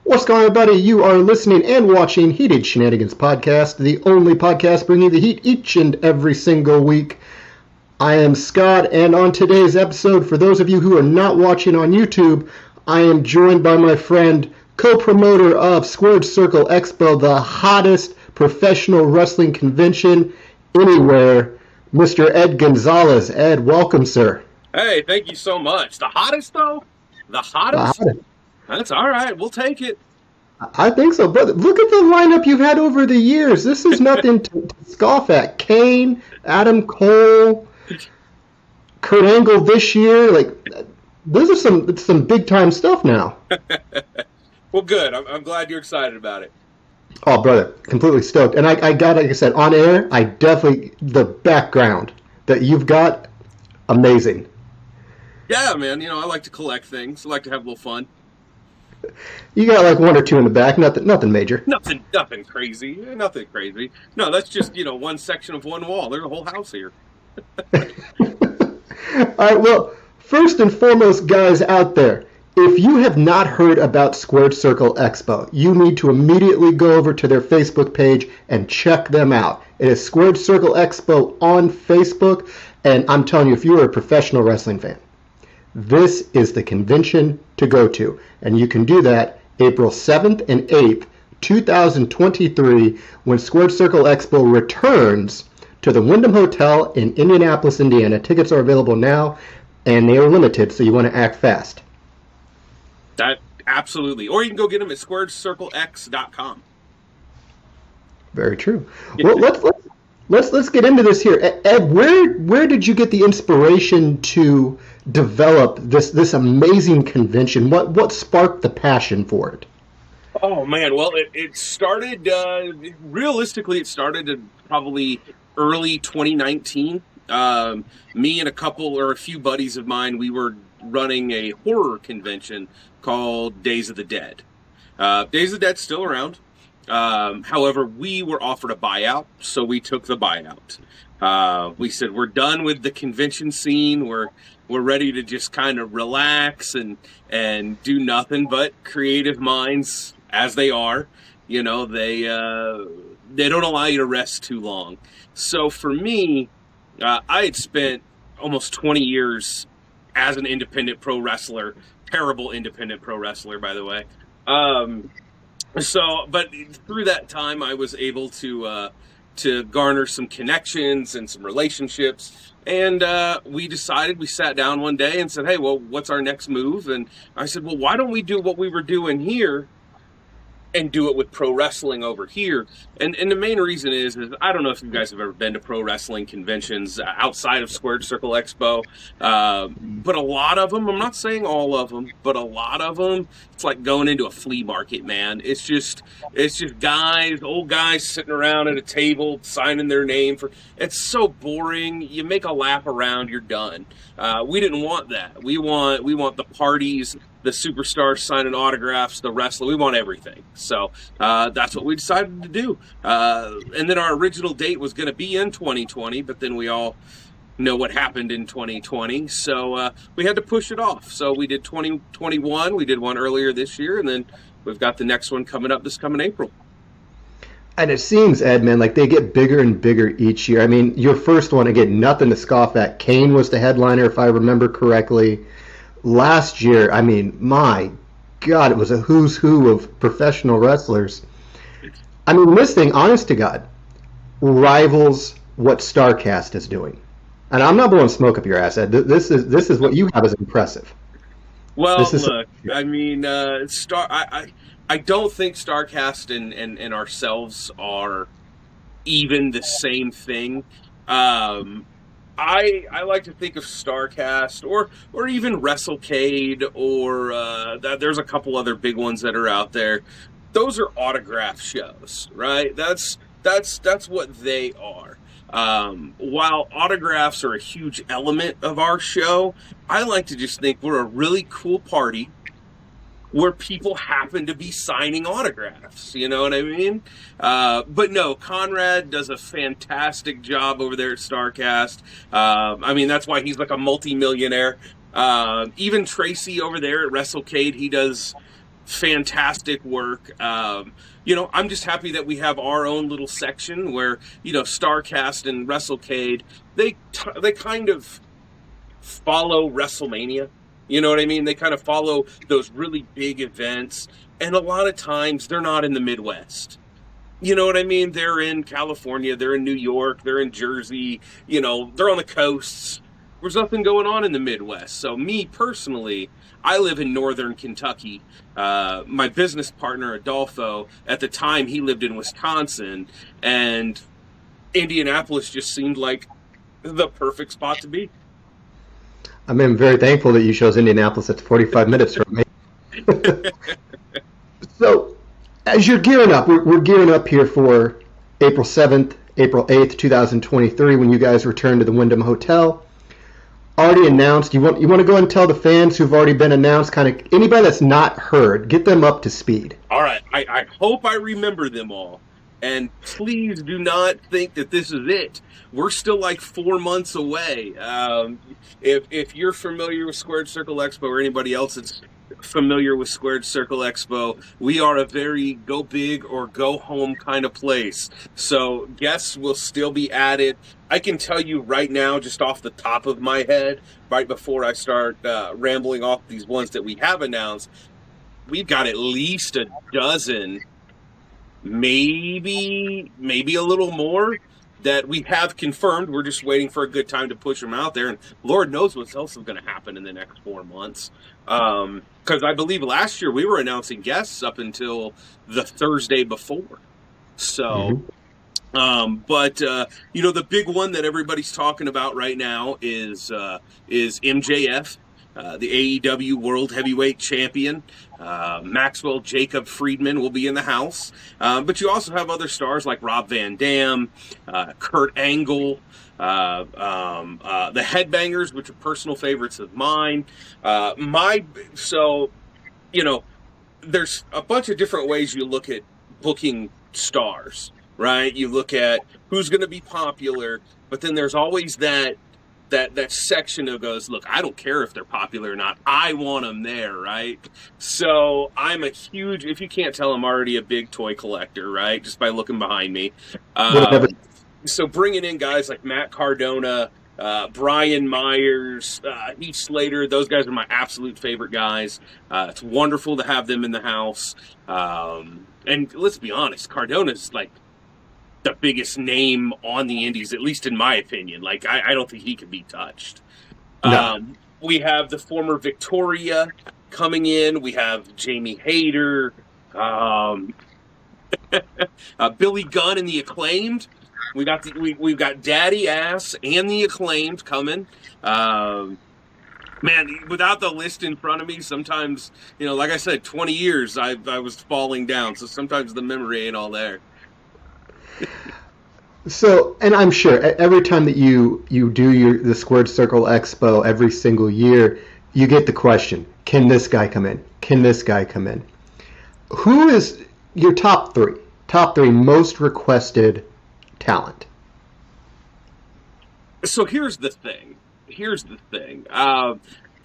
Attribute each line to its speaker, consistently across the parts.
Speaker 1: What's going on, everybody? You are listening and watching Heated Shenanigans Podcast, the only podcast bringing the heat each and every single week. I am Scott, and on today's episode, for those of you who are not watching on YouTube, I am joined by my friend, co-promoter of Squared Circle Expo, the hottest professional wrestling convention anywhere, Mr. Ed Gonzales. Ed, welcome, sir.
Speaker 2: Hey, thank you so much. The hottest, though? The hottest? That's all right. We'll take it.
Speaker 1: I think so, brother. Look at the lineup you've had over the years. This is nothing to scoff at. Kane, Adam Cole, Kurt Angle this year. Those are some big time stuff now.
Speaker 2: Well, good. I'm glad you're excited about it.
Speaker 1: Oh, brother, completely stoked. And I got, like I said, on air, the background that you've got, amazing.
Speaker 2: Yeah, man. I like to collect things. I like to have a little fun.
Speaker 1: You got like one or two in the back, nothing major.
Speaker 2: Nothing crazy. Nothing crazy. No, that's just, one section of one wall. There's a whole house here.
Speaker 1: All right, well, first and foremost, guys out there, if you have not heard about Squared Circle Expo, you need to immediately go over to their Facebook page and check them out. It is Squared Circle Expo on Facebook, and I'm telling you, if you are a professional wrestling fan, this is the convention to go to, and you can do that April 7th and 8th, 2023, when Squared Circle Expo returns to the Wyndham Hotel in Indianapolis, Indiana. Tickets are available now, and they are limited, so you want to act fast.
Speaker 2: That absolutely. Or you can go get them at squaredcirclex.com.
Speaker 1: Very true. Well, let's get into this here. Ed, where did you get the inspiration to develop this amazing convention? What sparked the passion for it?
Speaker 2: Oh man, well it started realistically it started in probably early 2019. Me and a few buddies of mine, we were running a horror convention called Days of the Dead. Days of the Dead's still around. However, we were offered a buyout, so we took the buyout. We said we're done with the convention scene. We're ready to just kind of relax and do nothing but creative minds as they are. They don't allow you to rest too long. So for me, I had spent almost 20 years as an independent pro wrestler, terrible independent pro wrestler, by the way. But through that time, I was able to garner some connections and some relationships. And we sat down one day and said, hey, well, what's our next move? And I said, well, why don't we do what we were doing here and do it with pro wrestling over here? And the main reason is I don't know if you guys have ever been to pro wrestling conventions outside of Squared Circle Expo, but a lot of them, I'm not saying all of them, but a lot of them, it's like going into a flea market, man. It's just old guys sitting around at a table signing their name it's so boring. You make a lap around, you're done. We didn't want that. We want the parties, the superstars signing autographs, the wrestler. We want everything. So that's what we decided to do. And then our original date was going to be in 2020, but then we all know what happened in 2020. So we had to push it off. So we did 2021. We did one earlier this year, and then we've got the next one coming up this coming April.
Speaker 1: And it seems, Ed, man, like they get bigger and bigger each year. I mean, your first one, again, nothing to scoff at. Kane was the headliner, if I remember correctly. Last year, I mean, my God, it was a who's who of professional wrestlers. I mean, this thing, honest to God, rivals what StarCast is doing. And I'm not blowing smoke up your ass, Ed. This is what you have as impressive.
Speaker 2: Well, look, I mean, I don't think StarCast and ourselves are even the same thing. I like to think of StarCast or even WrestleCade or there's a couple other big ones that are out there. Those are autograph shows, right? That's what they are. While autographs are a huge element of our show, I like to just think we're a really cool party where people happen to be signing autographs, you know what I mean? But no, Conrad does a fantastic job over there at StarCast. I mean, that's why he's like a multi-millionaire. Even Tracy over there at WrestleCade, he does fantastic work. I'm just happy that we have our own little section where, StarCast and WrestleCade, they kind of follow WrestleMania. You know what I mean? They kind of follow those really big events. And a lot of times they're not in the Midwest. You know what I mean? They're in California, they're in New York, they're in Jersey, they're on the coasts. There's nothing going on in the Midwest. So me personally, I live in northern Kentucky. My business partner, Adolfo, at the time he lived in Wisconsin, and Indianapolis just seemed like the perfect spot to be.
Speaker 1: I'm very thankful that you chose Indianapolis. It's 45 minutes from me. So, as you're gearing up, we're gearing up here for April 7th, April 8th, 2023, when you guys return to the Wyndham Hotel. Already announced. You want to go and tell the fans who've already been announced, kind of anybody that's not heard, get them up to speed.
Speaker 2: All right. I hope I remember them all. And please do not think that this is it. We're still like 4 months away. If you're familiar with Squared Circle Expo, or anybody else that's familiar with Squared Circle Expo, we are a very go big or go home kind of place. So guests will still be added. I can tell you right now, just off the top of my head, right before I start rambling off these ones that we have announced, we've got at least a dozen, maybe a little more, that we have confirmed. We're just waiting for a good time to push them out there, and Lord knows what else is going to happen in the next 4 months. Because I believe last year we were announcing guests up until the Thursday before. So, but the big one that everybody's talking about right now is MJF, the AEW World Heavyweight Champion. Maxwell Jacob Friedman will be in the house. But you also have other stars like Rob Van Dam, Kurt Angle, the Headbangers, which are personal favorites of mine. There's a bunch of different ways you look at booking stars, right? You look at who's going to be popular, but then there's always that section that goes, look, I don't care if they're popular or not. I want them there, right? So I'm a huge, if you can't tell, I'm already a big toy collector, right? Just by looking behind me. So bringing in guys like Matt Cardona, Brian Myers, Heath Slater, those guys are my absolute favorite guys. It's wonderful to have them in the house. And let's be honest, Cardona's like the biggest name on the indies, at least in my opinion. Like, I don't think he can be touched. No. We have the former Victoria coming in. We have Jamie Hayter, Billy Gunn and the Acclaimed. We've got Daddy Ass and the Acclaimed coming. Man, without the list in front of me, sometimes, like I said, 20 years I was falling down. So sometimes the memory ain't all there.
Speaker 1: So, and I'm sure every time that you do the Squared Circle Expo every single year, you get the question, can this guy come in? Can this guy come in? Who is your top three most requested talent?
Speaker 2: So here's the thing.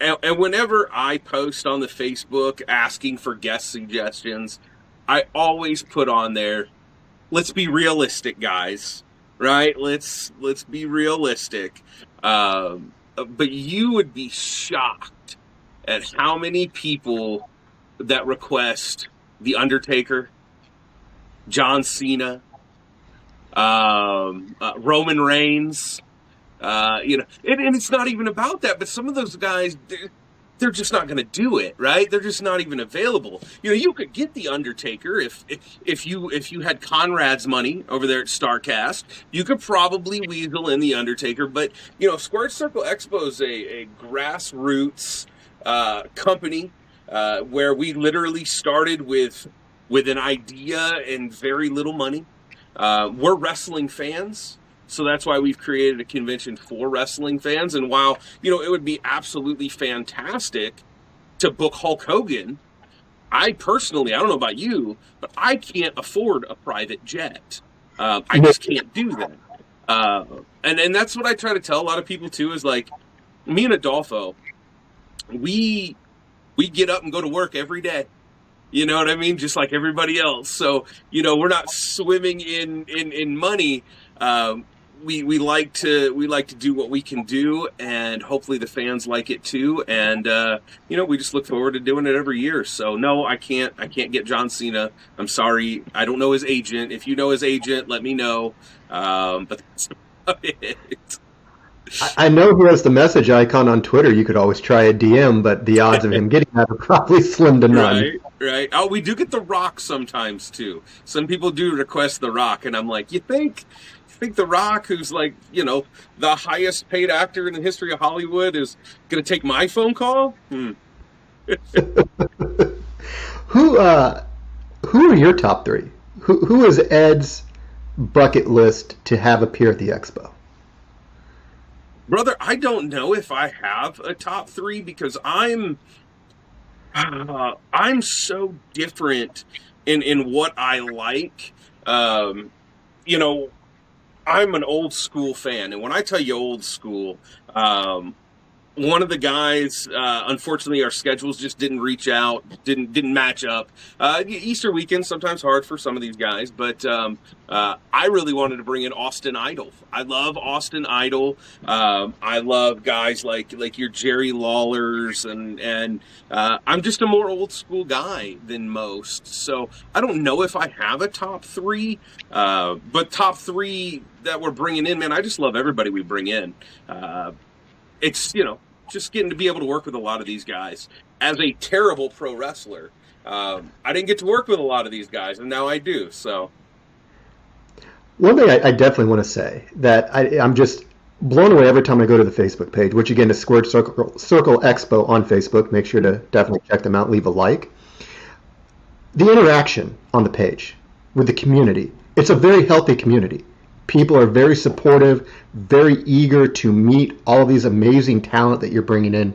Speaker 2: And whenever I post on the Facebook asking for guest suggestions, I always put on there, let's be realistic, guys, right? Let's be realistic. But you would be shocked at how many people that request The Undertaker, John Cena, Roman Reigns. And it's not even about that, but some of those guys, they're just not going to do it, right? They're just not even available. You could get The Undertaker if you had Conrad's money over there at StarCast. You could probably weasel in The Undertaker, but Squared Circle Expo is a grassroots company where we literally started with an idea and very little money. We're wrestling fans. So that's why we've created a convention for wrestling fans. And while, it would be absolutely fantastic to book Hulk Hogan, I personally, I don't know about you, but I can't afford a private jet. I just can't do that. And that's what I try to tell a lot of people too, is like, me and Adolfo, we get up and go to work every day. You know what I mean? Just like everybody else. So, we're not swimming in money. Um, we like to do what we can do, and hopefully the fans like it too. And we just look forward to doing it every year. So no, I can't get John Cena. I'm sorry, I don't know his agent. If you know his agent, let me know. But that's about it.
Speaker 1: I know he has the message icon on Twitter. You could always try a DM, but the odds of him getting that are probably slim to none.
Speaker 2: Right, right. Oh, we do get The Rock sometimes too. Some people do request The Rock, and I'm like, you think The Rock, who's like, the highest paid actor in the history of Hollywood, is gonna take my phone call?
Speaker 1: Who who are your top three? Who is Ed's bucket list to have appear at the Expo?
Speaker 2: Brother, I don't know if I have a top three because I'm so different in what I like. Um, you know, I'm an old school fan, and when I tell you old school, um, one of the guys, unfortunately, our schedules just didn't reach out, didn't match up. Easter weekend sometimes hard for some of these guys, but I really wanted to bring in Austin Idol. I love Austin Idol. I love guys like your Jerry Lawlers, and I'm just a more old school guy than most. So I don't know if I have a top three, but top three that we're bringing in, man, I just love everybody we bring in. It's just getting to be able to work with a lot of these guys. As a terrible pro wrestler, I didn't get to work with a lot of these guys, and now I do. So
Speaker 1: One thing I definitely want to say that I'm just blown away every time I go to the Facebook page, which again is Circle Expo on Facebook. Make sure to definitely check them out, leave a like. The interaction on the page with the community, it's a very healthy community. People are very supportive, very eager to meet all of these amazing talent that you're bringing in.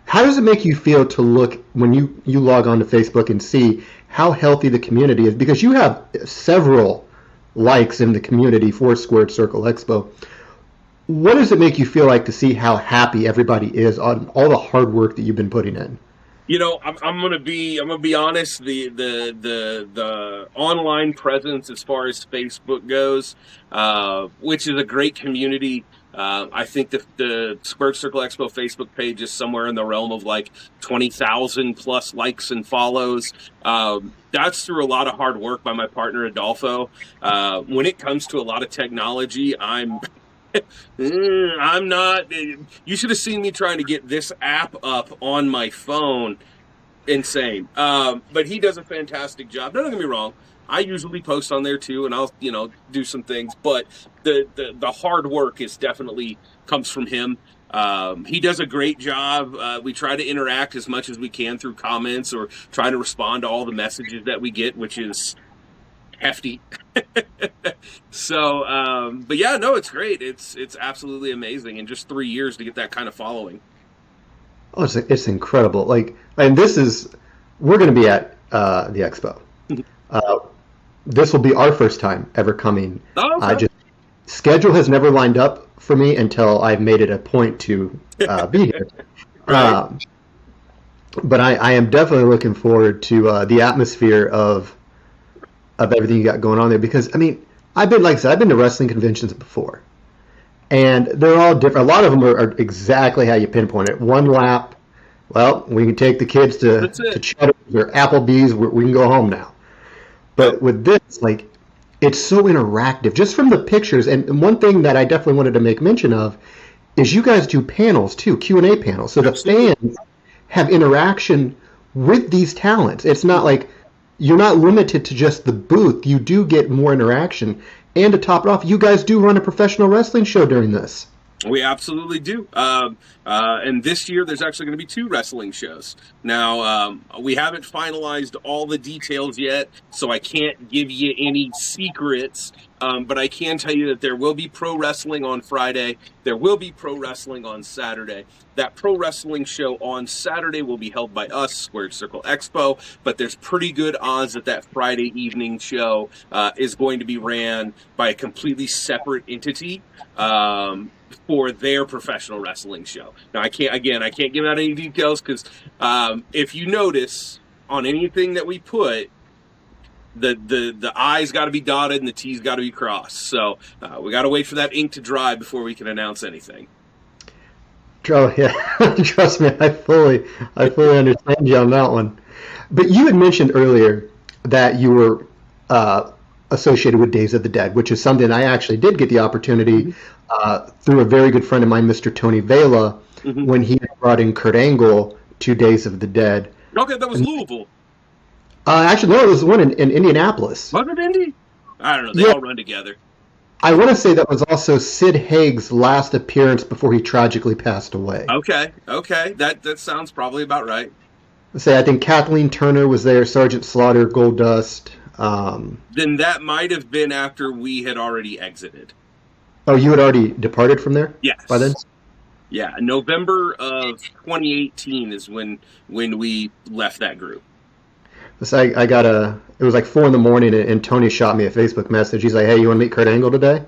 Speaker 1: How does it make you feel to look when you log on to Facebook and see how healthy the community is? Because you have several likes in the community for Squared Circle Expo. What does it make you feel like to see how happy everybody is on all the hard work that you've been putting in?
Speaker 2: I'm gonna be honest. The online presence as far as Facebook goes, which is a great community. I think the Squared Circle Expo Facebook page is somewhere in the realm of like 20,000 plus likes and follows. That's through a lot of hard work by my partner Adolfo. When it comes to a lot of technology, I'm not. You should have seen me trying to get this app up on my phone. Insane. But he does a fantastic job. Don't get me wrong. I usually post on there too, and I'll do some things. But the hard work is definitely comes from him. He does a great job. We try to interact as much as we can through comments or try to respond to all the messages that we get, which is hefty. So, but yeah, no, it's great. It's absolutely amazing. In just 3 years to get that kind of following.
Speaker 1: Oh, it's incredible. And we're going to be at the Expo. Uh, this will be our first time ever coming.
Speaker 2: Oh, okay.
Speaker 1: Schedule has never lined up for me until I've made it a point to be here.
Speaker 2: Right.
Speaker 1: But I am definitely looking forward to the atmosphere of everything you got going on there because I've been like I said, I've been to wrestling conventions before, and they're all different. A lot of them are exactly how you pinpoint it. One lap. Well, we can take the kids to
Speaker 2: That's it.
Speaker 1: Cheddar's or Applebee's. We can go home now.
Speaker 2: Yep.
Speaker 1: But with this, it's so interactive, just from the pictures. And one thing that I definitely wanted to make mention of is you guys do panels too, Q&A panels. So the
Speaker 2: Absolutely.
Speaker 1: fans have interaction with these talents. It's not like you're not limited to just the booth. You do get more interaction. And to top it off, you guys do run a professional wrestling show during this.
Speaker 2: We absolutely do. And this year, there's actually going to be 2 wrestling shows. Now, we haven't finalized all the details yet, so I can't give you any secrets. But I can tell you that there will be pro wrestling on Friday. There will be pro wrestling on Saturday. That pro wrestling show on Saturday will be held by us, Squared Circle Expo. But there's pretty good odds that Friday evening show is going to be ran by a completely separate entity. For their professional wrestling show. Now, I can't give out any details because if you notice on anything that we put, the I's got to be dotted and the T's got to be crossed. So we got to wait for that ink to dry before we can announce anything.
Speaker 1: Oh, yeah. Trust me, I fully understand you on that one. But you had mentioned earlier that you were associated with Days of the Dead, which is something I actually did get the opportunity through a very good friend of mine, Mr. Tony Vela, when he brought in Kurt Angle to Days of the Dead.
Speaker 2: Okay, that was Louisville.
Speaker 1: Actually, no, it was one in Indianapolis.
Speaker 2: Was it Indy? I don't know. They all run together.
Speaker 1: I want to say that was also Sid Haig's last appearance before he tragically passed away.
Speaker 2: Okay. That sounds probably about right.
Speaker 1: I think Kathleen Turner was there, Sergeant Slaughter, Goldust.
Speaker 2: Then that might have been after we had already exited.
Speaker 1: Oh, you had already departed from there?
Speaker 2: Yes.
Speaker 1: By then?
Speaker 2: Yeah, November of 2018 is when we left that group.
Speaker 1: So it was like 4 a.m. and Tony shot me a Facebook message. He's like, "Hey, you want to meet Kurt Angle today?"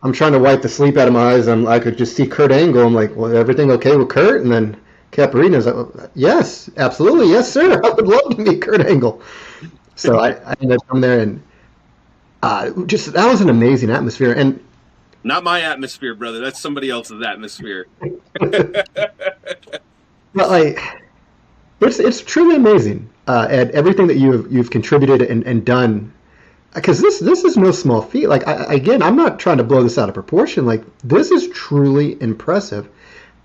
Speaker 1: I'm trying to wipe the sleep out of my eyes. I could just see Kurt Angle. I'm like, "Well, everything okay with Kurt?" And then kept reading. I was like, well, "Yes, absolutely, yes, sir. I would love to meet Kurt Angle." So I ended up coming there, and that was an amazing atmosphere. And
Speaker 2: not my atmosphere, brother. That's somebody else's atmosphere.
Speaker 1: But it's truly amazing at everything that you've contributed and done. Because this is no small feat. I'm not trying to blow this out of proportion. This is truly impressive.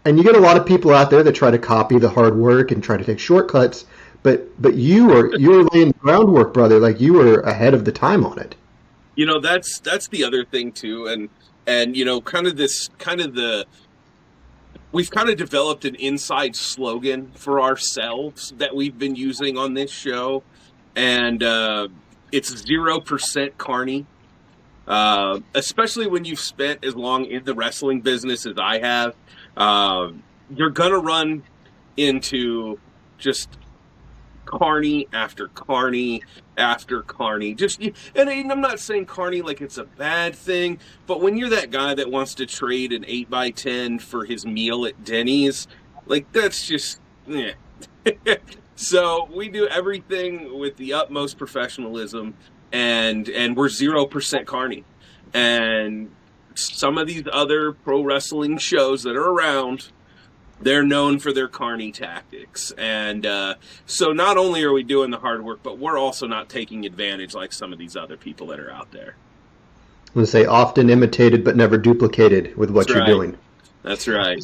Speaker 1: And you get a lot of people out there that try to copy the hard work and try to take shortcuts. But you're laying the groundwork, brother. You were ahead of the time on it.
Speaker 2: That's the other thing too, and we've kind of developed an inside slogan for ourselves that we've been using on this show, and it's 0% Carney. Especially when you've spent as long in the wrestling business as I have, you're gonna run into just Carney after Carney after Carney. And I'm not saying Carney like it's a bad thing, but when you're that guy that wants to trade an 8x10 for his meal at Denny's, that's just So we do everything with the utmost professionalism, and we're 0% Carney. And some of these other pro wrestling shows that are around, they're known for their Carney tactics. And so not only are we doing the hard work, but we're also not taking advantage like some of these other people that are out there.
Speaker 1: I'm going to say often imitated but never duplicated with what you're doing.
Speaker 2: That's right.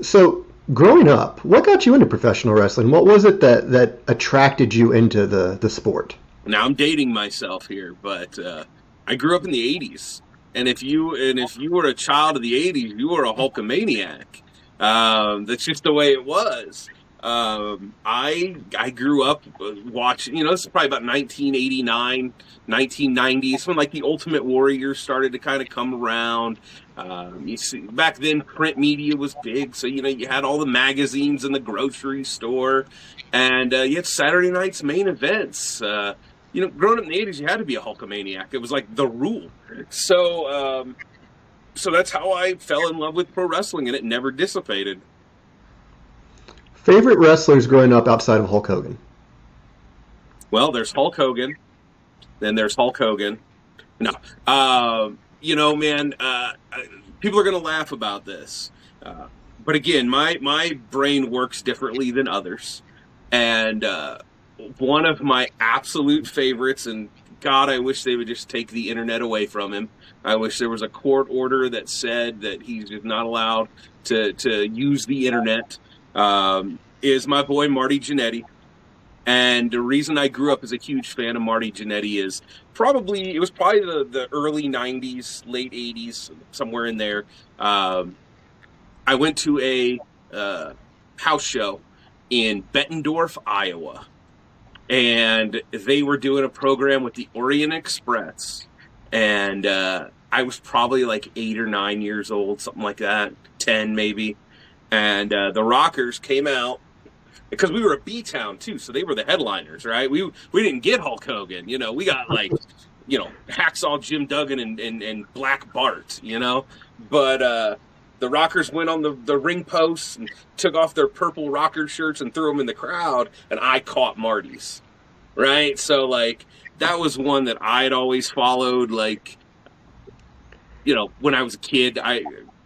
Speaker 1: So growing up, what got you into professional wrestling? What was it that attracted you into the sport? Now,
Speaker 2: I'm dating myself here, but I grew up in the 80s. And if you were a child of the 80s, you were a Hulkamaniac. That's just the way it was. I grew up watching, this is probably about 1989, 1990s, when the Ultimate Warrior started to kind of come around. You see, back then print media was big, so you had all the magazines in the grocery store, and you had Saturday night's main events. Growing up in the 80s, you had to be a Hulkamaniac. It was the rule. So that's how I fell in love with pro wrestling, and it never dissipated.
Speaker 1: Favorite wrestlers growing up outside of Hulk Hogan?
Speaker 2: Well, there's Hulk Hogan. Then there's Hulk Hogan. No. Man, people are going to laugh about this. But again, my brain works differently than others. And one of my absolute favorites, and God, I wish they would just take the internet away from him. I wish there was a court order that said that he's just not allowed to use the internet. Is my boy Marty Jannetty. And the reason I grew up as a huge fan of Marty Jannetty is it was probably the early 90s, late 80s, somewhere in there. I went to a house show in Bettendorf, Iowa. And they were doing a program with the Orient Express. And I was probably 8 or 9 years old, something like that, 10 maybe. And the Rockers came out, because we were a B-town too, so they were the headliners, right? We didn't get Hulk Hogan, we got Hacksaw Jim Duggan and Black Bart, But the Rockers went on the ring posts and took off their purple Rocker shirts and threw them in the crowd, and I caught Marty's, right? So, like, that was one that I'd always followed. Like, you know, when I was a kid,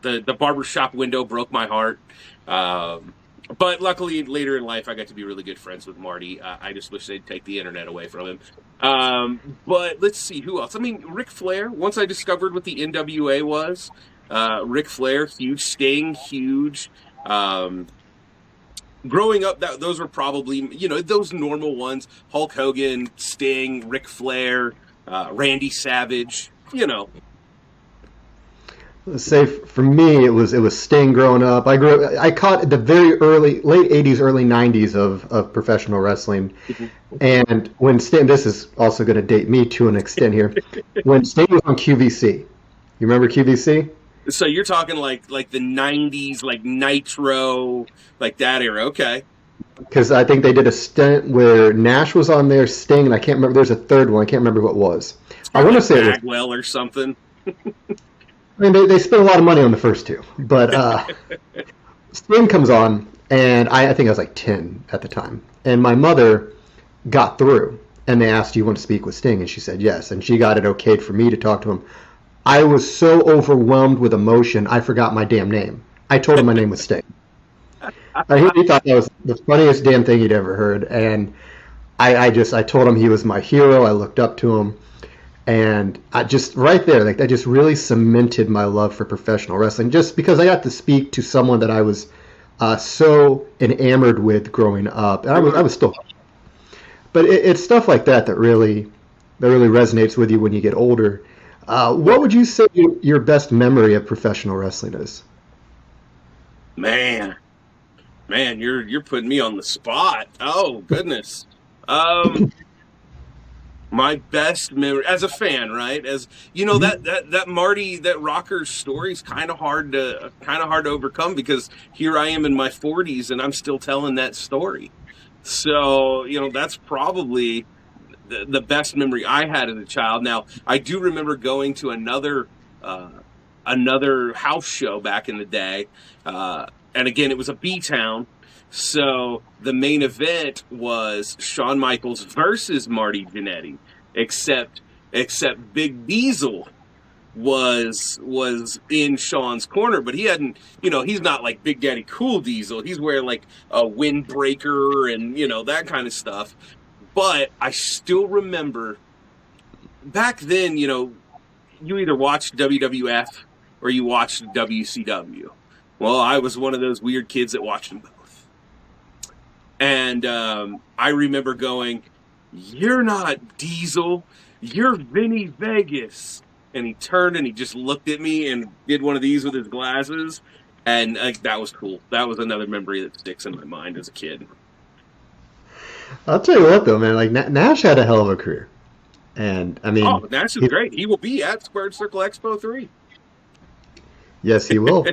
Speaker 2: the barbershop window broke my heart. But luckily, later in life, I got to be really good friends with Marty. I just wish they'd take the internet away from him. But let's see, who else? I mean, Ric Flair, once I discovered what the NWA was, Ric Flair, huge. Sting, huge. Growing up, those were probably, you know, those normal ones. Hulk Hogan, Sting, Ric Flair, Randy Savage, you know.
Speaker 1: Let's say for me, it was Sting growing up. I caught the very late 80s, early 90s of professional wrestling. And when Sting, this is also going to date me to an extent here, when Sting was on QVC. You remember QVC?
Speaker 2: So you're talking like the 90s, like Nitro, like that era. Okay.
Speaker 1: Because I think they did a stint where Nash was on there, Sting, and I can't remember. There's a third one. I can't remember what it was. I want to say
Speaker 2: Bagwell or something.
Speaker 1: I mean, they spent a lot of money on the first two, but Sting comes on, and I think I was like 10 at the time, and my mother got through, and they asked, "Do you want to speak with Sting?" And she said yes, and she got it okayed for me to talk to him. I was so overwhelmed with emotion, I forgot my damn name. I told him my name was Sting. He thought that was the funniest damn thing he'd ever heard, and I told him he was my hero. I looked up to him. And I just right there, like that just really cemented my love for professional wrestling, just because I got to speak to someone that I was so enamored with growing up. And I was still, but it's stuff like that that really resonates with you when you get older. What would you say your best memory of professional wrestling is?
Speaker 2: Man, you're putting me on the spot. Oh goodness. My best memory as a fan, right? As you know, that Marty, that Rocker story is kind of hard to overcome, because here I am in my 40s and I'm still telling that story. So, you know, that's probably the best memory I had as a child. Now, I do remember going to another house show back in the day, and again, it was a B-town. So the main event was Shawn Michaels versus Marty Jannetty, except Big Diesel was in Shawn's corner, but he hadn't, you know, he's not like Big Daddy Cool Diesel. He's wearing like a windbreaker and, you know, that kind of stuff. But I still remember back then, you know, you either watched WWF or you watched WCW. Well, I was one of those weird kids that watched them both. And I remember going, "You're not Diesel, you're Vinny Vegas." And he turned and he just looked at me and did one of these with his glasses. And that was cool. That was another memory that sticks in my mind as a kid.
Speaker 1: I'll tell you what, though, man. Like Nash had a hell of a career, and I mean,
Speaker 2: Nash is great. He will be at Squared Circle Expo 3.
Speaker 1: Yes, he will.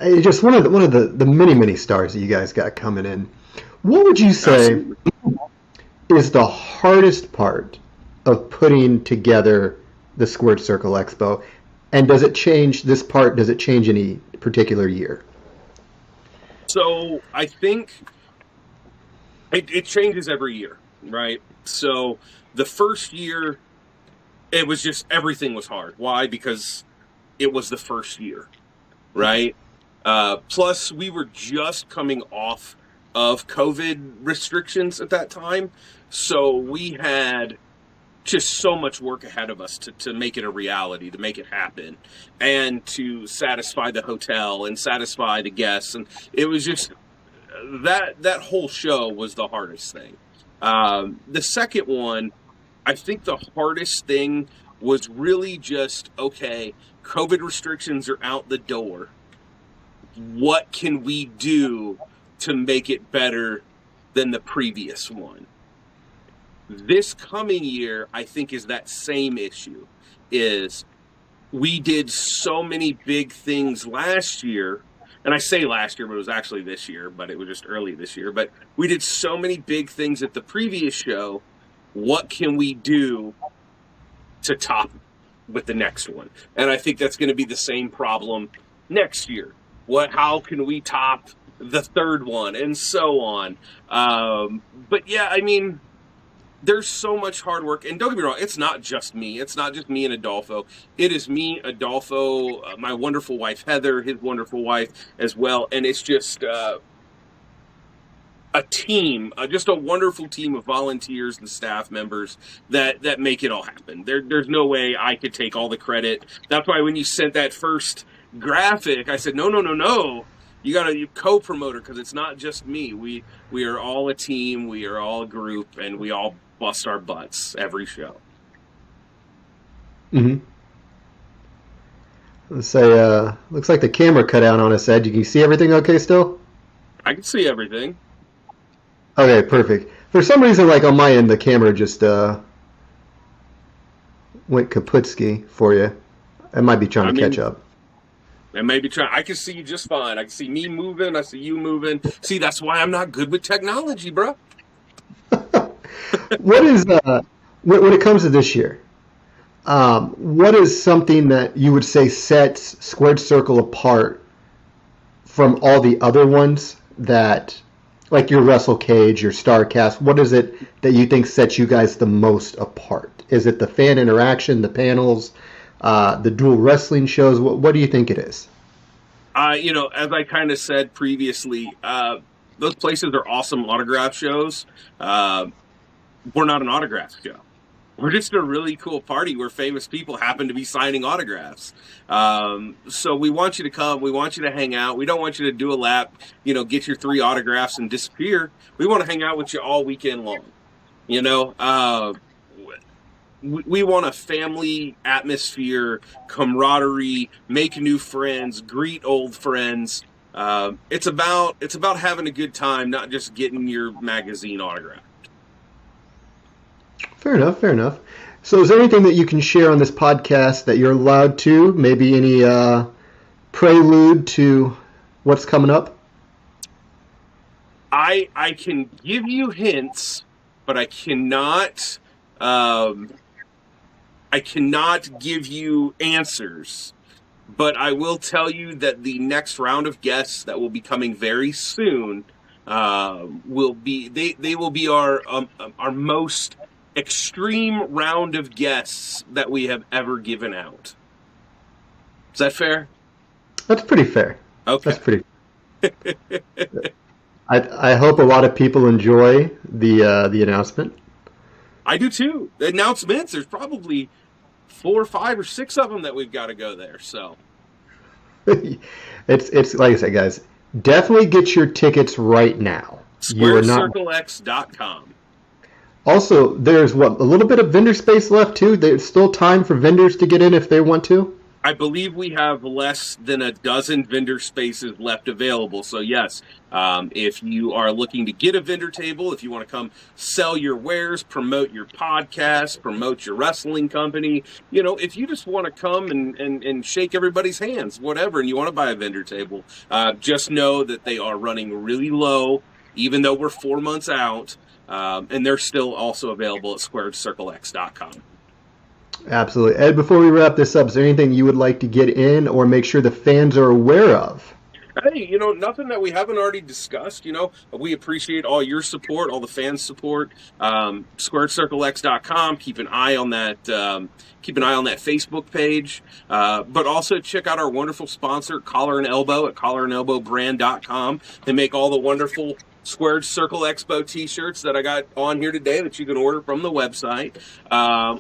Speaker 1: Just one of the many stars that you guys got coming in. What would you say is the hardest part of putting together the Squared Circle Expo, and does it change any particular year?
Speaker 2: So I think it changes every year, right? So the first year, it was just, everything was hard. Why? Because it was the first year, right? Plus, we were just coming off of COVID restrictions at that time. So we had just so much work ahead of us to make it a reality, to make it happen, and to satisfy the hotel and satisfy the guests. And it was just, that whole show was the hardest thing. The second one, I think the hardest thing was really just, okay, COVID restrictions are out the door. What can we do to make it better than the previous one? This coming year, I think, is that same issue. Is we did so many big things last year, and I say last year, but it was actually this year, but it was just early this year. But we did so many big things at the previous show. What can we do to top with the next one? And I think that's going to be the same problem next year? How can we top the third one, and so on. But yeah, I mean, there's so much hard work, and don't get me wrong, it's not just me. It's not just me and Adolfo. It is me, Adolfo, my wonderful wife Heather, his wonderful wife as well, and it's just a team, just a wonderful team of volunteers and staff members that make it all happen. There's no way I could take all the credit. That's why when you sent that first graphic, I said, no. You got to co-promoter, because it's not just me. We are all a team. We are all a group, and we all bust our butts every show.
Speaker 1: Mm-hmm. Let's say, looks like the camera cut out on us, Ed. You can see everything okay still?
Speaker 2: I can see everything.
Speaker 1: Okay, perfect. For some reason, like on my end, the camera just went kaputski for you. I might be trying to catch up.
Speaker 2: And maybe I can see you just fine. I can see me moving. I see you moving. See, that's why I'm not good with technology, bro.
Speaker 1: What is, when it comes to this year, what is something that you would say sets Squared Circle apart from all the other ones that, like your Wrestle Cage, your StarCast, what is it that you think sets you guys the most apart? Is it the fan interaction, the panels, the dual wrestling shows? What do you think it is?
Speaker 2: As I kind of said previously, those places are awesome autograph shows. We're not an autograph show. We're just a really cool party where famous people happen to be signing autographs. So we want you to come. We want you to hang out. We don't want you to do a lap, get your 3 autographs and disappear. We want to hang out with you all weekend long. We want a family atmosphere, camaraderie, make new friends, greet old friends. It's about having a good time, not just getting your magazine autograph.
Speaker 1: Fair enough. So is there anything that you can share on this podcast that you're allowed to? Maybe any prelude to what's coming up?
Speaker 2: I can give you hints, but I cannot give you answers. But I will tell you that the next round of guests that will be coming very soon will be our most extreme round of guests that we have ever given out. Is that fair?
Speaker 1: That's pretty fair.
Speaker 2: Okay.
Speaker 1: That's pretty I hope a lot of people enjoy the announcement.
Speaker 2: I do too. The announcements, there's probably 4 or 5 or 6 of them that we've got to go there. So
Speaker 1: it's like I said, guys, definitely get your tickets right now.
Speaker 2: SquareCircleX.com.
Speaker 1: Also, there's a little bit of vendor space left too. There's still time for vendors to get in if they want to.
Speaker 2: I believe we have less than a dozen vendor spaces left available. So yes, if you are looking to get a vendor table, if you want to come sell your wares, promote your podcast, promote your wrestling company, if you just want to come and shake everybody's hands, whatever, and you want to buy a vendor table, just know that they are running really low, even though we're 4 months out, and they're still also available at SquaredCircleX.com.
Speaker 1: Absolutely. Ed, before we wrap this up, is there anything you would like to get in or make sure the fans are aware of?
Speaker 2: Hey, nothing that we haven't already discussed. We appreciate all your support, all the fans' support. SquaredCircleX.com. Keep an eye on that. Keep an eye on that Facebook page. But also check out our wonderful sponsor, Collar and Elbow, at collarandelbowbrand.com. They make all the wonderful Squared Circle Expo t-shirts that I got on here today that you can order from the website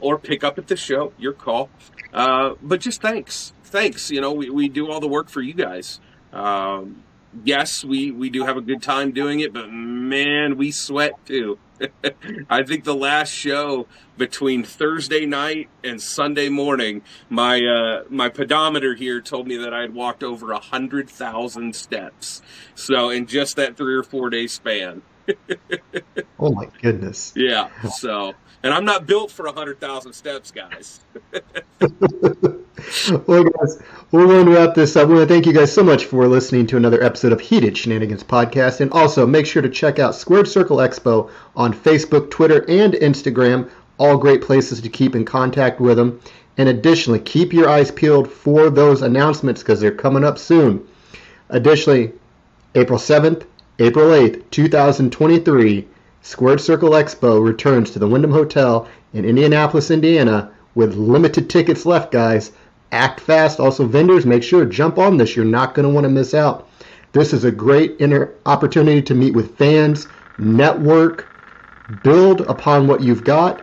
Speaker 2: or pick up at the show. Your call. But just thanks. We do all the work for you guys. Yes, we do have a good time doing it, but man, we sweat too. I think the last show between Thursday night and Sunday morning, my pedometer here told me that I had walked over 100,000 steps. So in just that 3 or 4 day span.
Speaker 1: Oh my goodness.
Speaker 2: Yeah. So, and I'm not built for 100,000 steps, guys.
Speaker 1: Well, guys, we're going to wrap this up. We want to thank you guys so much for listening to another episode of Heated Shenanigans Podcast. And also make sure to check out Squared Circle Expo on Facebook, Twitter, and Instagram. All great places to keep in contact with them. And additionally, keep your eyes peeled for those announcements because they're coming up soon. Additionally, April 7th, April 8th, 2023, Squared Circle Expo returns to the Wyndham Hotel in Indianapolis, Indiana, with limited tickets left, guys. Act fast. Also, vendors, make sure to jump on this. You're not going to want to miss out. This is a great opportunity to meet with fans, network, build upon what you've got.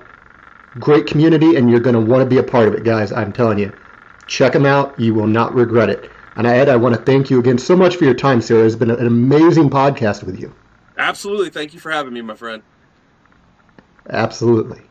Speaker 1: Great community, and you're going to want to be a part of it, guys. I'm telling you. Check them out. You will not regret it. And Ed, I want to thank you again so much for your time, sir. It's been an amazing podcast with you.
Speaker 2: Absolutely. Thank you for having me, my friend.
Speaker 1: Absolutely.